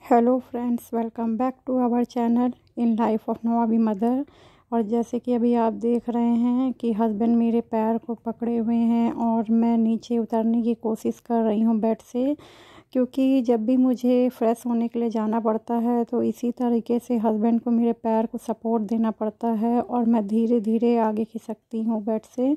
Hello friends, welcome back to our channel in life of Nawabi mother. और जैसे कि अभी आप देख रहे हैं कि हस्बैंड मेरे पैर को पकड़े हुए हैं और मैं नीचे उतरने की कोशिश कर रही हूँ बेड से, क्योंकि जब भी मुझे फ्रेश होने के लिए जाना पड़ता है तो इसी तरीके से हस्बैंड को मेरे पैर को सपोर्ट देना पड़ता है और मैं धीरे धीरे आगे खिसकती हूँ बेड से।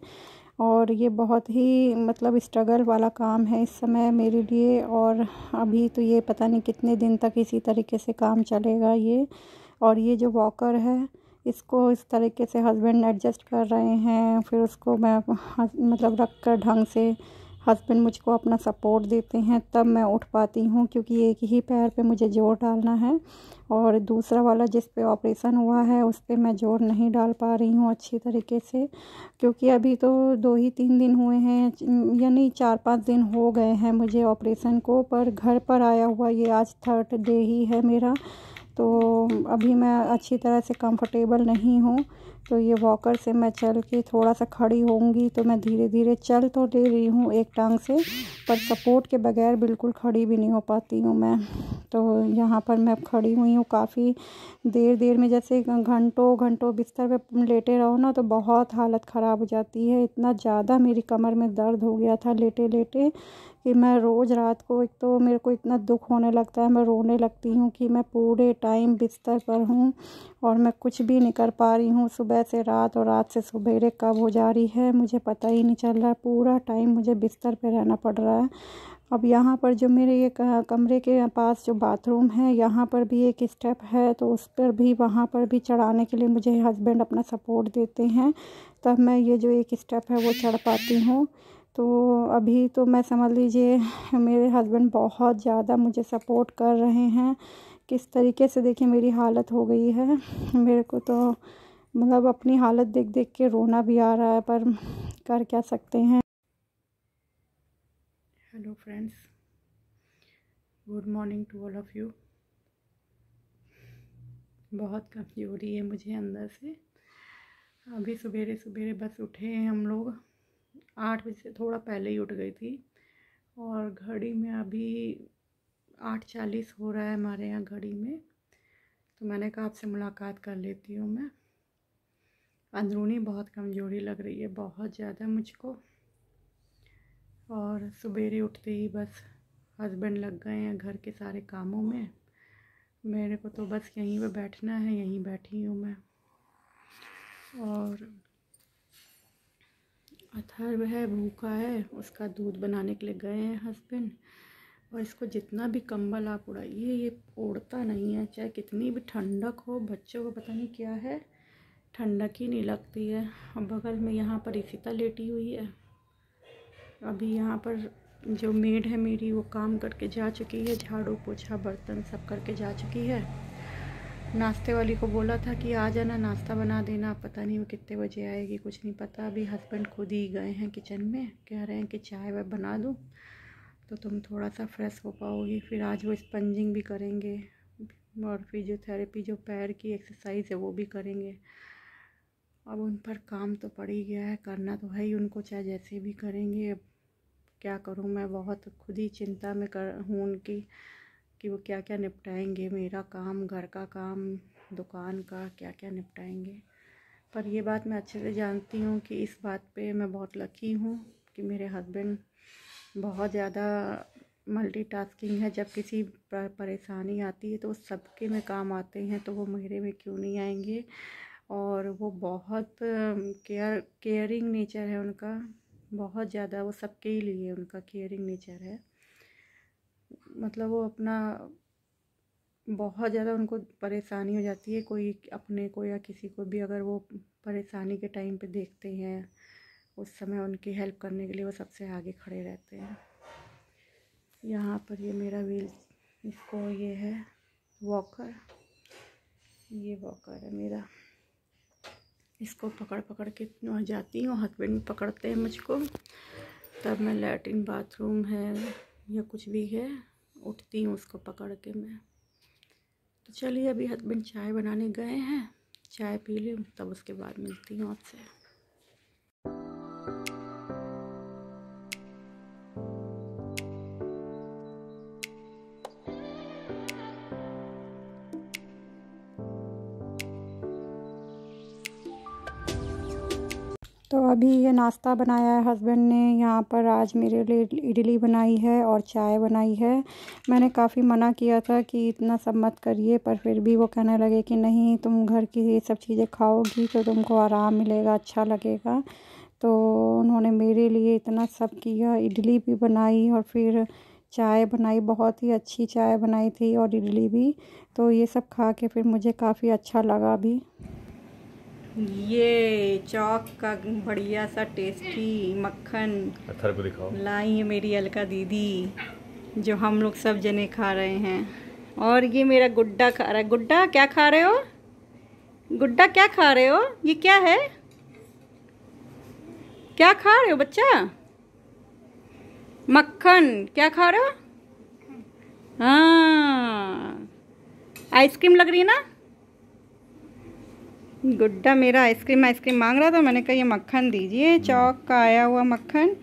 और ये बहुत ही मतलब स्ट्रगल वाला काम है इस समय मेरे लिए। और अभी तो ये पता नहीं कितने दिन तक इसी तरीके से काम चलेगा ये। और ये जो वॉकर है इसको इस तरीके से हस्बैंड एडजस्ट कर रहे हैं, फिर उसको मैं मतलब रख कर ढंग से हस्बैंड मुझको अपना सपोर्ट देते हैं तब मैं उठ पाती हूँ, क्योंकि एक ही पैर पे मुझे जोर डालना है और दूसरा वाला जिस पे ऑपरेशन हुआ है उस पे मैं जोर नहीं डाल पा रही हूँ अच्छी तरीके से, क्योंकि अभी तो 2 ही 3 दिन हुए हैं, यानी 4-5 दिन हो गए हैं मुझे ऑपरेशन को। पर घर पर आया हुआ ये आज 3rd डे ही है मेरा, तो अभी मैं अच्छी तरह से कंफर्टेबल नहीं हूँ। तो ये वॉकर से मैं चल के थोड़ा सा खड़ी होंगी, तो मैं धीरे धीरे चल तो ले रही हूँ एक टांग से, पर सपोर्ट के बगैर बिल्कुल खड़ी भी नहीं हो पाती हूँ मैं। तो यहाँ पर मैं खड़ी हुई हूँ काफ़ी देर देर में, जैसे घंटों घंटों बिस्तर पे लेटे रहो ना तो बहुत हालत ख़राब हो जाती है। इतना ज़्यादा मेरी कमर में दर्द हो गया था लेटे लेटे कि मैं रोज़ रात को, एक तो मेरे को इतना दुख होने लगता है, मैं रोने लगती हूँ कि मैं पूरे टाइम बिस्तर पर हूँ और मैं कुछ भी नहीं कर पा रही हूँ। सुबह से रात और रात से सवेरे कब हो जा रही है मुझे पता ही नहीं चल रहा है। पूरा टाइम मुझे बिस्तर पे रहना पड़ रहा है। अब यहाँ पर जो मेरे ये कमरे के पास जो बाथरूम है यहाँ पर भी एक स्टेप है, तो उस पर भी वहाँ पर भी चढ़ाने के लिए मुझे हस्बैंड अपना सपोर्ट देते हैं, तब मैं ये जो एक स्टेप है वो चढ़ पाती हूँ। तो अभी तो मैं समझ लीजिए मेरे हस्बैंड बहुत ज़्यादा मुझे सपोर्ट कर रहे हैं। किस तरीके से देखिए मेरी हालत हो गई है, मेरे को तो मतलब अपनी हालत देख देख के रोना भी आ रहा है, पर कर क्या सकते हैं। Hello friends, good morning to all of you. बहुत कमज़ोरी है मुझे अंदर से। अभी सवेरे सवेरे बस उठे हैं हम लोग, 8 बजे से थोड़ा पहले ही उठ गई थी और घड़ी में अभी 8:40 हो रहा है हमारे यहाँ घड़ी में। तो मैंने कहा आपसे मुलाकात कर लेती हूँ मैं। अंदरूनी बहुत कमज़ोरी लग रही है बहुत ज़्यादा मुझको। और सवेरे उठते ही बस हस्बैंड लग गए हैं घर के सारे कामों में, मेरे को तो बस यहीं पे बैठना है, यहीं बैठी हूँ मैं। और अथर्व है भूखा है, उसका दूध बनाने के लिए गए हैं हस्बैंड। और इसको जितना भी कंबल आप उड़ाइए ये ओढ़ता नहीं है, चाहे कितनी भी ठंडक हो। बच्चों को पता नहीं क्या है, ठंडक ही नहीं लगती है। और बगल में यहाँ पर इशिता लेटी हुई है। अभी यहाँ पर जो मेड है मेरी वो काम करके जा चुकी है, झाड़ू पोछा बर्तन सब करके जा चुकी है। नाश्ते वाली को बोला था कि आ जाना नाश्ता बना देना, पता नहीं वो कितने बजे आएगी कुछ नहीं पता। अभी हस्बैंड खुद ही गए हैं किचन में, कह रहे हैं कि चाय वाय बना दूँ तो तुम थोड़ा सा फ्रेश हो पाओगी। फिर आज वो स्पंजिंग भी करेंगे और फिजियोथेरेपी जो पैर की एक्सरसाइज है वो भी करेंगे। अब उन पर काम तो पड़ ही गया है, करना तो है ही उनको, चाहे जैसे भी करेंगे। अब क्या करूँ मैं, बहुत खुद ही चिंता में कर हूँ उनकी कि वो क्या क्या निपटाएंगे, मेरा काम, घर का काम, दुकान का क्या क्या निपटाएंगे। पर ये बात मैं अच्छे से जानती हूँ कि इस बात पे मैं बहुत लकी हूँ कि मेरे हस्बैंड बहुत ज़्यादा मल्टीटास्किंग है। जब किसी परेशानी आती है तो सबके में काम आते हैं, तो वो मेरे में क्यों नहीं आएंगे। और वो बहुत केयरिंग नेचर है उनका, बहुत ज़्यादा, वो सबके ही लिए उनका केयरिंग नेचर है। मतलब वो अपना बहुत ज़्यादा उनको परेशानी हो जाती है, कोई अपने को या किसी को भी अगर वो परेशानी के टाइम पे देखते हैं उस समय उनकी हेल्प करने के लिए वो सबसे आगे खड़े रहते हैं। यहाँ पर ये मेरा व्हील, इसको ये है वॉकर, ये वॉकर है मेरा। इसको पकड़ पकड़ के जाती हूँ, हस्बैंड पकड़ते हैं मुझको, तब मैं लैट्रिन बाथरूम है या कुछ भी है उठती हूँ उसको पकड़ के मैं। तो चलिए अभी हस्बैंड चाय बनाने गए हैं, चाय पी लूँ तब उसके बाद मिलती हूँ आपसे। अभी ये नाश्ता बनाया है हस्बैंड ने। यहाँ पर आज मेरे लिए इडली बनाई है और चाय बनाई है। मैंने काफ़ी मना किया था कि इतना सब मत करिए, पर फिर भी वो कहने लगे कि नहीं, तुम घर की ये सब चीज़ें खाओगी तो तुमको आराम मिलेगा, अच्छा लगेगा। तो उन्होंने मेरे लिए इतना सब किया, इडली भी बनाई और फिर चाय बनाई, बहुत ही अच्छी चाय बनाई थी और इडली भी। तो ये सब खा के फिर मुझे काफ़ी अच्छा लगा भी। ये चौक का बढ़िया सा टेस्टी मक्खन अथर को दिखाओ लाई है मेरी अलका दीदी, जो हम लोग सब जने खा रहे हैं। और ये मेरा गुड्डा खा रहा है। गुड्डा क्या खा रहे हो? गुड्डा क्या खा रहे हो? ये क्या है? क्या खा रहे हो बच्चा? मक्खन। क्या खा रहे हो? हाँ, आइसक्रीम लग रही है ना। गुड्डा मेरा आइसक्रीम मांग रहा था, मैंने कहा ये मक्खन दीजिए, चौक का आया हुआ मक्खन।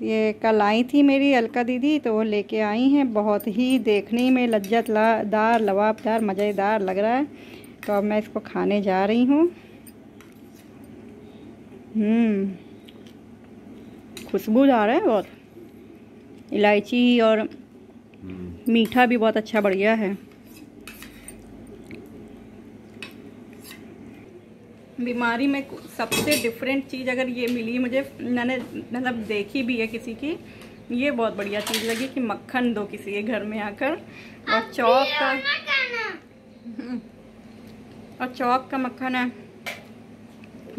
ये कल आई थी मेरी अलका दीदी, तो वो लेके आई हैं। बहुत ही देखने में लज्जतदार, लवाबदार, मज़ेदार लग रहा है। तो अब मैं इसको खाने जा रही हूँ। खुशबूदार है बहुत, इलायची और मीठा भी बहुत अच्छा, बढ़िया है। बीमारी में सबसे डिफरेंट चीज़ अगर ये मिली मुझे, मैंने मतलब देखी भी है किसी की, ये बहुत बढ़िया चीज़ लगी कि मक्खन दो किसी के घर में आकर। और चौक का मक्खन है।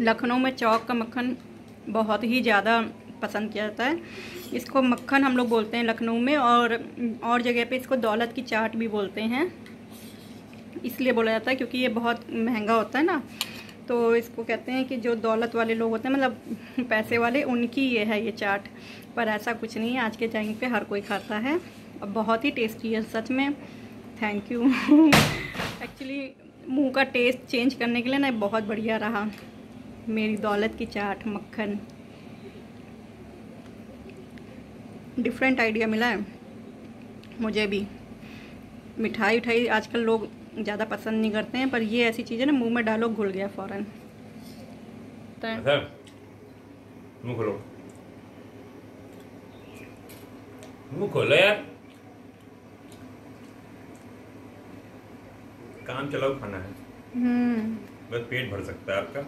लखनऊ में चौक का मक्खन बहुत ही ज़्यादा पसंद किया जाता है। इसको मक्खन हम लोग बोलते हैं लखनऊ में, और जगह पे इसको दौलत की चाट भी बोलते हैं। इसलिए बोला जाता है क्योंकि ये बहुत महंगा होता है ना, तो इसको कहते हैं कि जो दौलत वाले लोग होते हैं, मतलब पैसे वाले, उनकी ये है ये चाट। पर ऐसा कुछ नहीं है, आज के टाइम पे हर कोई खाता है और बहुत ही टेस्टी है सच में। Thank you. एक्चुअली मुंह का टेस्ट चेंज करने के लिए ना बहुत बढ़िया रहा मेरी दौलत की चाट मक्खन। डिफरेंट आइडिया मिला है मुझे भी। मिठाई उठाई आजकल लोग ज़्यादा पसंद नहीं करते हैं, पर ये ऐसी चीज़ है ना, मुंह में डालो घुल गया फ़ौरन। मुंह खोलो, मुंह खोलो यार, काम चलाओ, खाना है। बस पेट भर सकता है आपका।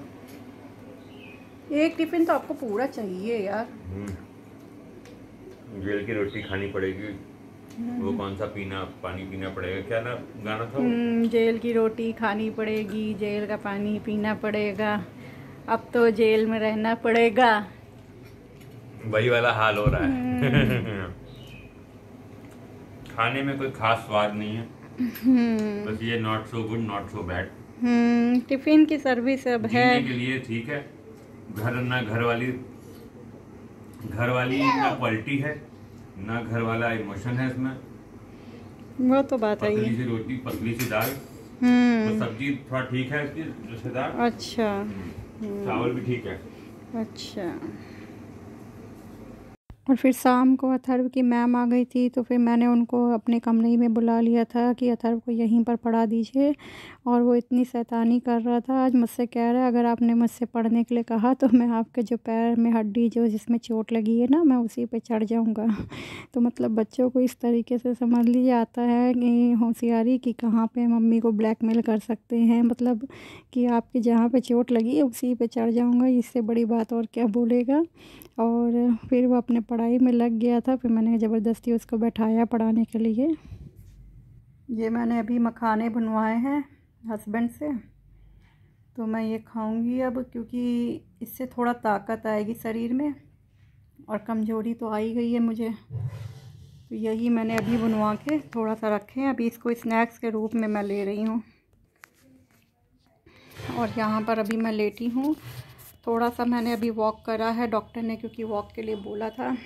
एक टिफिन तो आपको पूरा चाहिए यार। जेल की रोटी खानी पड़ेगी। वो कौन सा पानी पीना पड़ेगा, क्या ना गाना था? जेल की रोटी खानी पड़ेगी, जेल का पानी पीना पड़ेगा, अब तो जेल में रहना पड़ेगा। वही वाला हाल हो रहा है। खाने में कोई खास स्वाद नहीं है, बस ये not so good not so bad. Tiffin की सर्विस अब है, जीने के लिए ठीक है। घर वाली ना क्वालिटी है, ना घर वाला इमोशन है इसमें। वो तो बात है। पतली सी रोटी, पतली सी दाल, तो सब्जी थोड़ा ठीक है इसकी, रिश्तेदार। अच्छा। चावल भी ठीक है। अच्छा। और फिर शाम को अथर्व की मैम आ गई थी, तो फिर मैंने उनको अपने कमरे में बुला लिया था कि अथर्व को यहीं पर पढ़ा दीजिए। और वो इतनी शैतानी कर रहा था, आज मुझसे कह रहा है अगर आपने मुझसे पढ़ने के लिए कहा तो मैं आपके जो पैर में हड्डी जो जिसमें चोट लगी है ना, मैं उसी पे चढ़ जाऊंगा। तो मतलब बच्चों को इस तरीके से समझ लिया आता है कि होशियारी कि कहाँ पे मम्मी को ब्लैकमेल कर सकते हैं, मतलब कि आपकी जहाँ पे चोट लगी है उसी पे चढ़ जाऊँगा, इससे बड़ी बात और क्या बोलेगा। और फिर वो अपने पढ़ाई में लग गया था, फिर मैंने ज़बरदस्ती उसको बैठाया पढ़ाने के लिए। ये मैंने अभी मखाने बनवाए हैं हस्बैंड से, तो मैं ये खाऊंगी अब, क्योंकि इससे थोड़ा ताकत आएगी शरीर में, और कमज़ोरी तो आ ही गई है मुझे। तो यही मैंने अभी बनवा के थोड़ा सा रखे हैं, अभी इसको स्नैक्स के रूप में मैं ले रही हूँ। और यहाँ पर अभी मैं लेटी हूँ। थोड़ा सा मैंने अभी वॉक करा है, डॉक्टर ने क्योंकि वॉक के लिए बोला था,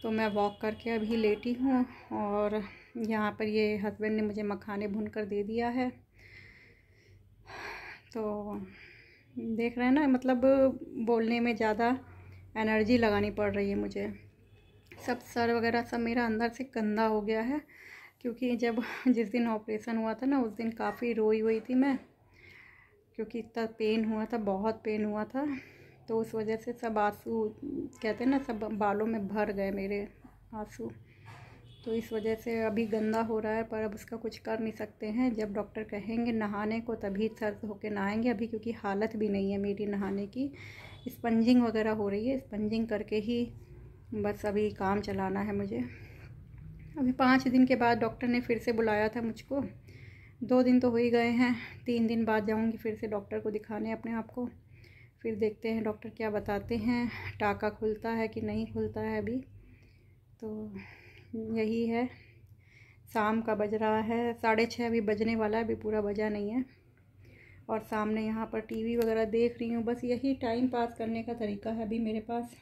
तो मैं वॉक करके अभी लेटी हूँ। और यहाँ पर ये हस्बैंड ने मुझे मखाने भून कर दे दिया है। तो देख रहे हैं ना, मतलब बोलने में ज़्यादा एनर्जी लगानी पड़ रही है मुझे। सब सर वगैरह सब मेरा अंदर से गंदा हो गया है, क्योंकि जिस दिन ऑपरेशन हुआ था ना, उस दिन काफ़ी रोई हुई थी मैं, क्योंकि इतना पेन हुआ था, बहुत पेन हुआ था। तो उस वजह से सब आंसू, कहते हैं ना, सब बालों में भर गए मेरे आंसू। तो इस वजह से अभी गंदा हो रहा है, पर अब उसका कुछ कर नहीं सकते हैं। जब डॉक्टर कहेंगे नहाने को तभी सर्द होके नहाएंगे। अभी क्योंकि हालत भी नहीं है मेरी नहाने की, स्पंजिंग वगैरह हो रही है, स्पंजिंग करके ही बस अभी काम चलाना है मुझे। अभी 5 दिन के बाद डॉक्टर ने फिर से बुलाया था मुझको। 2 दिन तो हो ही गए हैं, 3 दिन बाद जाऊंगी फिर से डॉक्टर को दिखाने अपने आप को। फिर देखते हैं डॉक्टर क्या बताते हैं, टाका खुलता है कि नहीं खुलता है अभी। तो यही है। शाम का बज रहा है 6:30, अभी बजने वाला है, अभी पूरा बजा नहीं है। और सामने यहाँ पर टीवी वगैरह देख रही हूँ। बस यही टाइम पास करने का तरीका है अभी मेरे पास।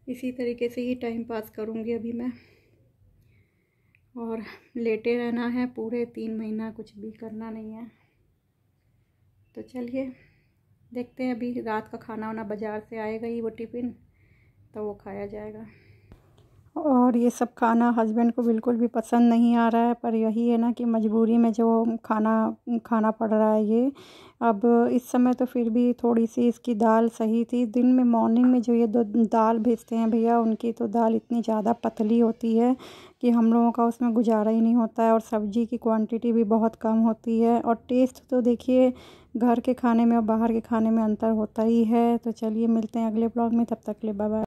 इसी तरीके से ही टाइम पास करूँगी अभी मैं। और लेटे रहना है पूरे 3 महीना, कुछ भी करना नहीं है। तो चलिए देखते हैं। अभी रात का खाना वाना बाज़ार से आएगा ही वो टिफ़िन, तो वो खाया जाएगा। और ये सब खाना हस्बैंड को बिल्कुल भी पसंद नहीं आ रहा है, पर यही है ना कि मजबूरी में जो खाना पड़ रहा है ये। अब इस समय तो फिर भी थोड़ी सी इसकी दाल सही थी। दिन में मॉर्निंग में जो ये दाल भेजते हैं भैया, उनकी तो दाल इतनी ज़्यादा पतली होती है कि हम लोगों का उसमें गुजारा ही नहीं होता है। और सब्ज़ी की क्वांटिटी भी बहुत कम होती है। और टेस्ट तो देखिए, घर के खाने में और बाहर के खाने में अंतर होता ही है। तो चलिए मिलते हैं अगले ब्लॉग में, तब तक के लिए बाय बाय।